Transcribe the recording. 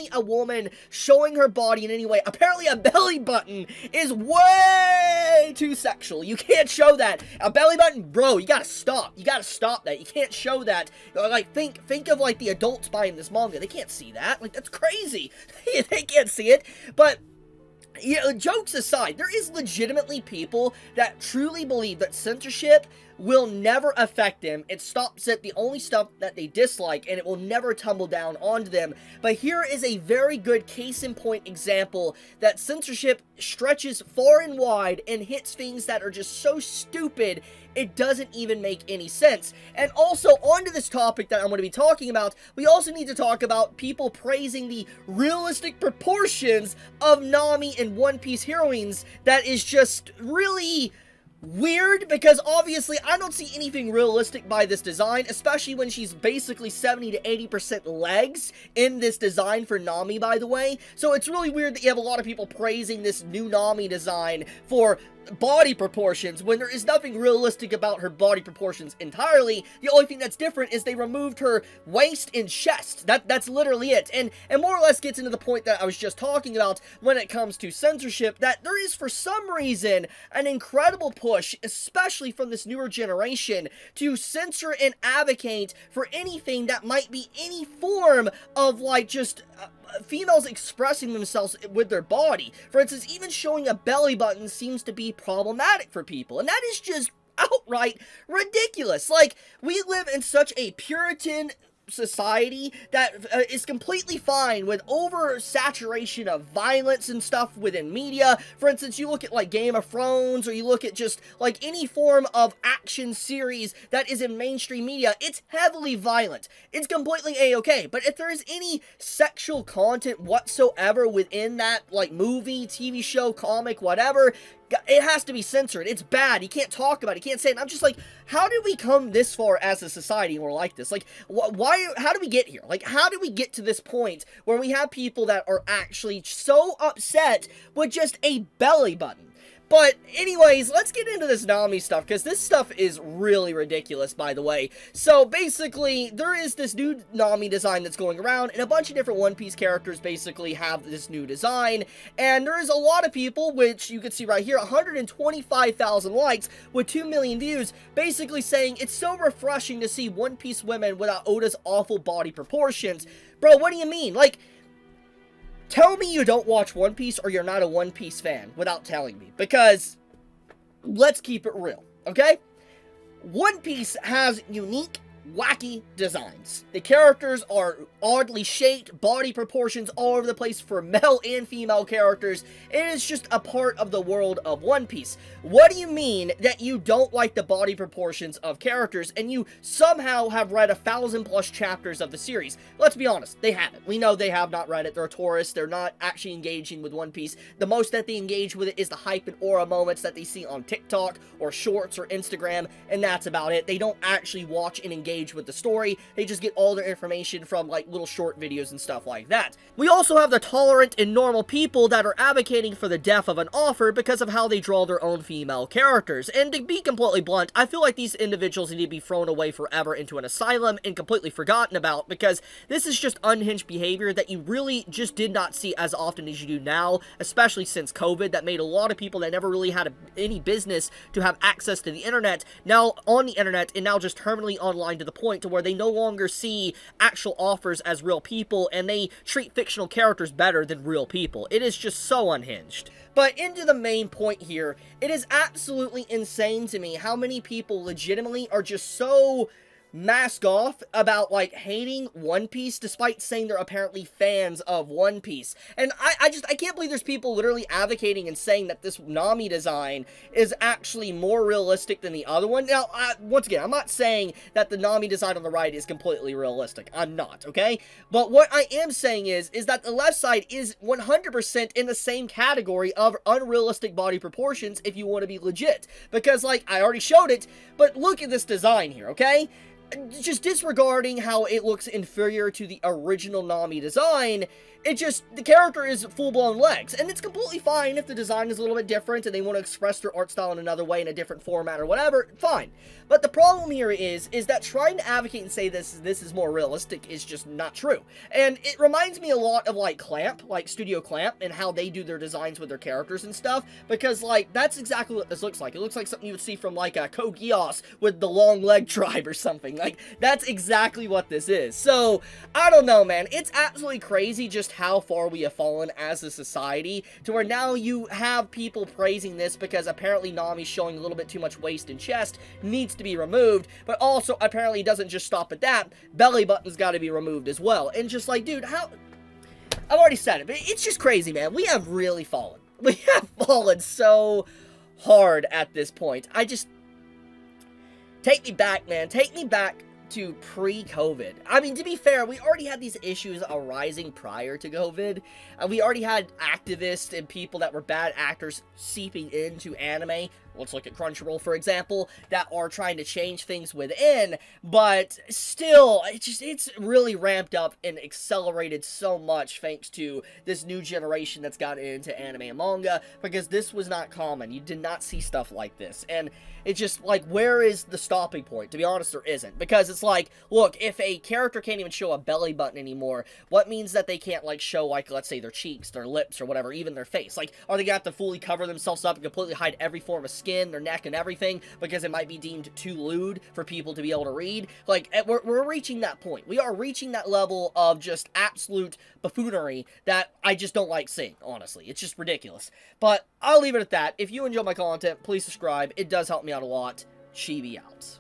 apparently a woman showing her body in any way, apparently a belly button is way too sexual. You can't show that. A belly button, bro, you gotta stop. You gotta stop that. You can't show that. Like, think of, like, the adults buying this manga. They can't see that. Like, that's crazy. They can't see it. But, yeah, jokes aside, there is legitimately people that truly believe that censorship will never affect them. It stops at the only stuff that they dislike, and it will never tumble down onto them. But here is a very good case in point example that censorship stretches far and wide and hits things that are just so stupid it doesn't even make any sense. And also, onto this topic that I'm going to be talking about, we also need to talk about people praising the realistic proportions of Nami and One Piece heroines. That is just really weird, because obviously I don't see anything realistic by this design, especially when she's basically 70 to 80% legs in this design for Nami, by the way. So it's really weird that you have a lot of people praising this new Nami design for body proportions when there is nothing realistic about her body proportions entirely. The only thing that's different is they removed her waist and chest. That's literally it. And more or less gets into the point that I was just talking about when it comes to censorship, that there is for some reason an incredible push, especially from this newer generation, to censor and advocate for anything that might be any form of, like, just females expressing themselves with their body. For instance, even showing a belly button seems to be problematic for people, and that is just outright ridiculous. Like, we live in such a Puritan society that is completely fine with oversaturation of violence and stuff within media. For instance, you look at, like, Game of Thrones, or you look at just, like, any form of action series that is in mainstream media, it's heavily violent. It's completely a-okay. But if there is any sexual content whatsoever within that, like, movie, TV show, comic, whatever, it has to be censored. It's bad. You can't talk about it. You can't say it. And I'm just like, how did we come this far as a society and we're like this? Like, how did we get here? Like, how did we get to this point where we have people that are actually so upset with just a belly button? But anyways, let's get into this Nami stuff, because this stuff is really ridiculous, by the way. So basically, there is this new Nami design that's going around, and a bunch of different One Piece characters basically have this new design. And there is a lot of people, which you can see right here, 125,000 likes with 2 million views, basically saying it's so refreshing to see One Piece women without Oda's awful body proportions. Bro, what do you mean? Like, tell me you don't watch One Piece, or you're not a One Piece fan without telling me, because let's keep it real, okay? One Piece has unique, wacky designs. The characters are oddly shaped, body proportions all over the place for male and female characters. It is just a part of the world of One Piece. What do you mean that you don't like the body proportions of characters, and you somehow have read 1,000+ chapters of the series? Let's be honest, they haven't. We know they have not read it. They're tourists. They're not actually engaging with One Piece. The most that they engage with it is the hype and aura moments that they see on TikTok or Shorts or Instagram, and that's about it. They don't actually watch and engage with the story. They just get all their information from, like, little short videos and stuff like that. We also have the tolerant and normal people that are advocating for the death of an author because of how they draw their own female characters. And to be completely blunt, I feel like these individuals need to be thrown away forever into an asylum and completely forgotten about, because this is just unhinged behavior that you really just did not see as often as you do now, especially since COVID, that made a lot of people that never really had any business to have access to the internet now on the internet, and now just terminally online to the point to where they no longer see actual authors as real people, and they treat fictional characters better than real people. It is just so unhinged. But into the main point here, it is absolutely insane to me how many people legitimately are just so mask off about, like, hating One Piece despite saying they're apparently fans of One Piece. And I can't believe there's people literally advocating and saying that this Nami design is actually more realistic than the other one. Now, once again, I'm not saying that the Nami design on the right is completely realistic. I'm not, okay? But what I am saying is that the left side is 100% in the same category of unrealistic body proportions if you want to be legit. Because, like, I already showed it, but look at this design here, okay? just disregarding how it looks inferior to the original Nami design, the character is full-blown legs, and it's completely fine if the design is a little bit different and they want to express their art style in another way, in a different format or whatever, fine. But the problem here is that trying to advocate and say this is more realistic is just not true. And it reminds me a lot of, like, Clamp, like Studio Clamp, and how they do their designs with their characters and stuff, because, like, that's exactly what this looks like. It looks like something you would see from, like, a Code Geass with the Long Leg Tribe or something. Like, that's exactly what this is. So, I don't know, man. It's absolutely crazy just how far we have fallen as a society, to where now you have people praising this because apparently Nami's showing a little bit too much waist and chest, needs to be removed, but also apparently it doesn't just stop at that, belly button's got to be removed as well. And just like, dude, how... I've already said it, but it's just crazy, man. We have really fallen. We have fallen so hard at this point. I just... Take me back, man. Take me back to pre-COVID. I mean, to be fair, we already had these issues arising prior to COVID. We already had activists and people that were bad actors seeping into anime. Let's look at Crunchyroll, for example, that are trying to change things within, but still, it's really ramped up and accelerated so much thanks to this new generation that's gotten into anime and manga, because this was not common. You did not see stuff like this, and it's just, like, where is the stopping point? To be honest, there isn't, because it's like, look, if a character can't even show a belly button anymore, what means that they can't, like, show, like, let's say their cheeks, their lips, or whatever, even their face? Like, are they gonna have to fully cover themselves up and completely hide every form of skin, their neck, and everything, because it might be deemed too lewd for people to be able to read? Like, we're reaching that point. We are reaching that level of just absolute buffoonery that I just don't like seeing, honestly. It's just ridiculous. But I'll leave it at that. If you enjoy my content, please subscribe. It does help me out a lot. Chibi out.